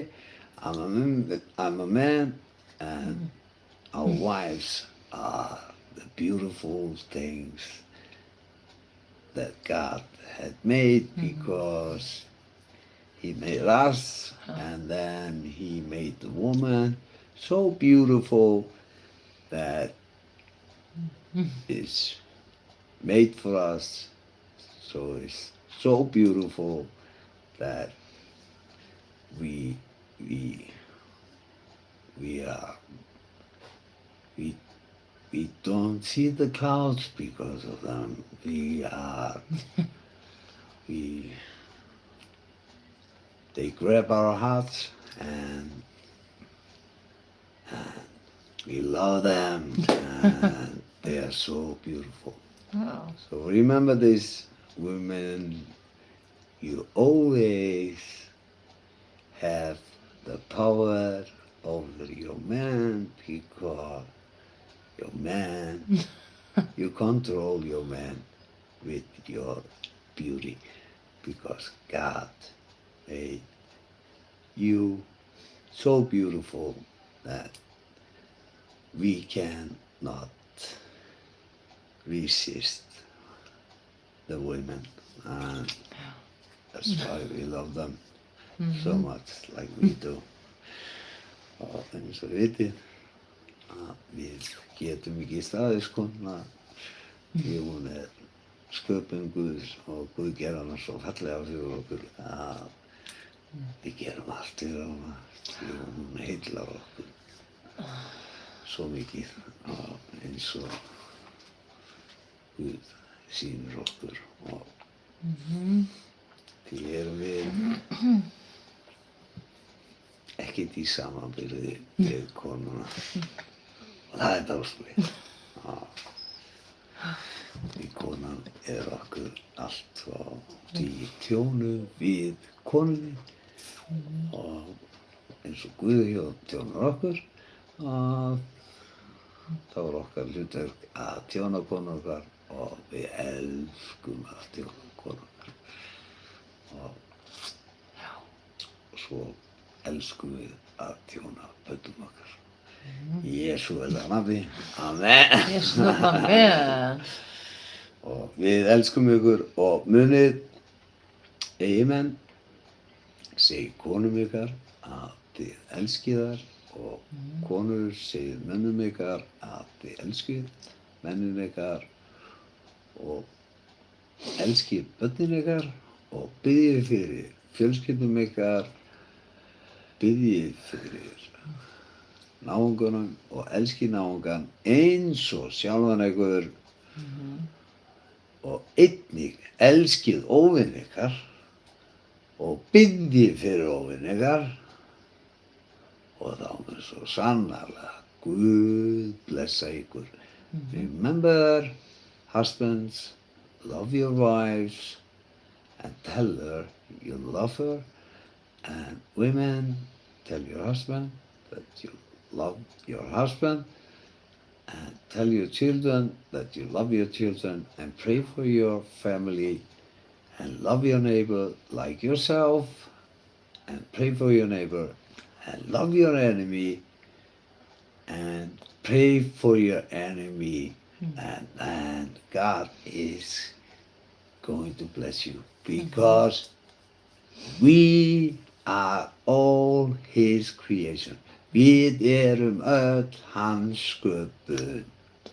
I'm a man, and our wives are the beautiful things that God had made because he made us, and then he made the woman so beautiful that is made for us, so it's so beautiful that we don't see the clouds because of them. They grab our hearts, and we love them and they are so beautiful. Oh. So remember this, women, you always have the power over your man because your man, you control your man with your beauty because God made you so beautiful that we cannot resist the women, and that's why we love them so much like we do. Og eins og vitið að við getum ekki staðist kona því hún sköpun Guðs og Guð gerði hana svo fallega fyrir okkur að við gerum allt fyrir hana því hún heillar okkur svo mikið og eins og Guð sýnir okkur og því erum við ekkert í samanbyrði við konuna og það dásamlegt. Því konan okkur allt og því tjónu við konunni og eins og Guð tjónar okkur og þá okkar hlutverk að tjóna konu okkar og við elskum að tjóna konu okkar og svo elskum við að tjóna börnum okkar. Jesú það nafni. Amen. Jesú amen. Og við elskum ykkur og munið, eigimenn, segið konum ykkar að þið elskið þær og konur segið mönnum ykkar að þið elskið mennin ykkar og elskið börnin ykkar og biðjið fyrir fjölskyldum ykkar, biðjið fyrir náunganum og elskið náungan eins og sjálfan ykkur og einnig elskið óvin ykkar og biðjið fyrir óvin ykkar og þá mun svo sannarlega Guð blessa ykkur. Remember, husbands, love your wives and tell her you love her, and women, tell your husband that you love your husband, and tell your children that you love your children, and pray for your family, and love your neighbor like yourself, and pray for your neighbor, and love your enemy, and pray for your enemy, and God is going to bless you because we are all His creation. Við erum öll hans sköpun,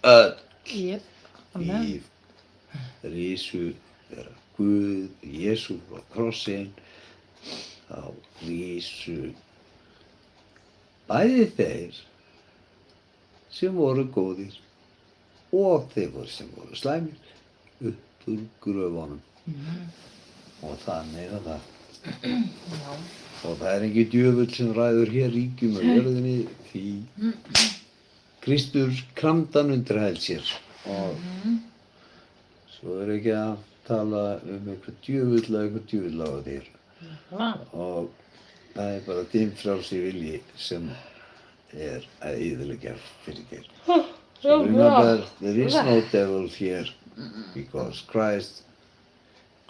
öll. Yep. Amen. Í risu þegar Guð, Jesú frá krossinn, þá risu bæði þeir sem voru góðir og þeir sem voru slæmir upp úr gröfunum. Og þannig að það. Já. Og það engin djöfull sem ræður hér ríkjum á jörðinni því Kristur kramdan undir hæl sér. Og svo ekki að tala einhver djöfull á þér. Og það bara þinn frjálsi vilji sem að eyðileggja fyrir þér. So remember, there is no devil here because Christ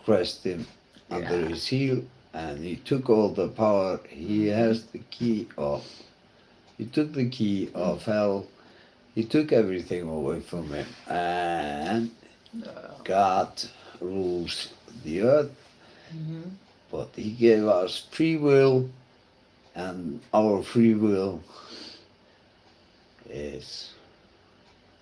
crushed him under his heel and he took all the power. He has the key of, he took the key of hell. He took everything away from him and God rules the earth. But He gave us free will, and our free will is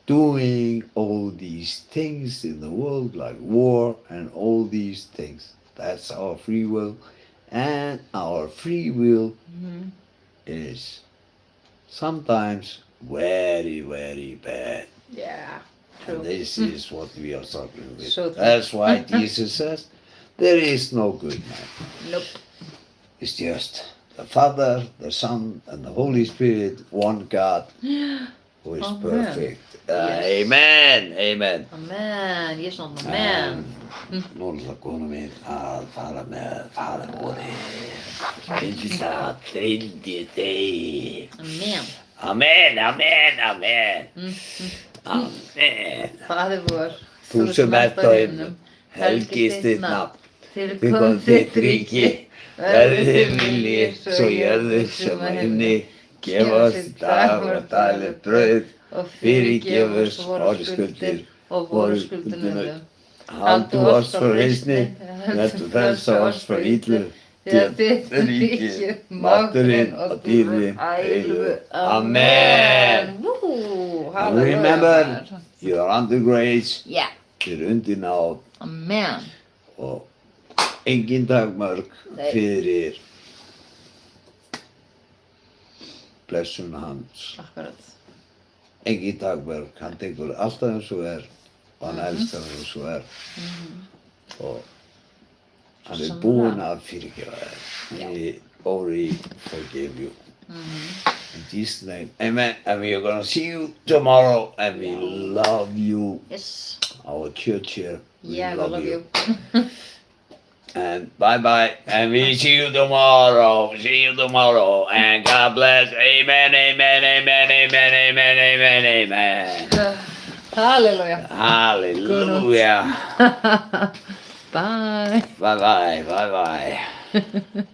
doing all these things in the world, like war and all these things. That's our free will, and our free will is sometimes very, very bad. Yeah. True. And this is what we are struggling with. So true. That's why Jesus says, there is no good man. Nope. It's just the Father, the Son, and the Holy Spirit, one God. who is Amen. perfect. Yes. Amen, amen. Amen, ég er svona amen. Nú ætla konu mín að fara með faðirvorið. Hindi það, hindi þig. Amen. Amen, amen, amen. Amen. Faðir vor, Þú sem ert á himnum, helgist þitt nafn. Til Kom þitt ríki, verði þinn vilji, svo jörðu sem á himni. Gef oss í dag vårt daglega brauð, og fyrirgef oss våra skuldir og voru skuldunum. Haldu oss frá reisni, vertu frelsa oss frá illu. Því að þitt er ríkið, mátturinn og dýrðin eilífu. Amen. And remember, you are under grace, Yeah, þið er undir náð amen. og engin takmörk Nei. fyrir blessun hans. Akkurat. Engin takmörk, hann tekur alltaf eins og er og hann elskar eins og er og hann er Sannlega. búinn að fyrirgefa þér. He already forgave you. In Jesus' name, amen. And we are gonna see you tomorrow and we love you. Yes. Our church here, we Yeah, I love you. And bye-bye. And we see you tomorrow. See you tomorrow. And God bless. Amen, amen, amen, amen, amen, amen, amen. Halleluja. Hallelujah. Bye. Bye-bye, bye-bye.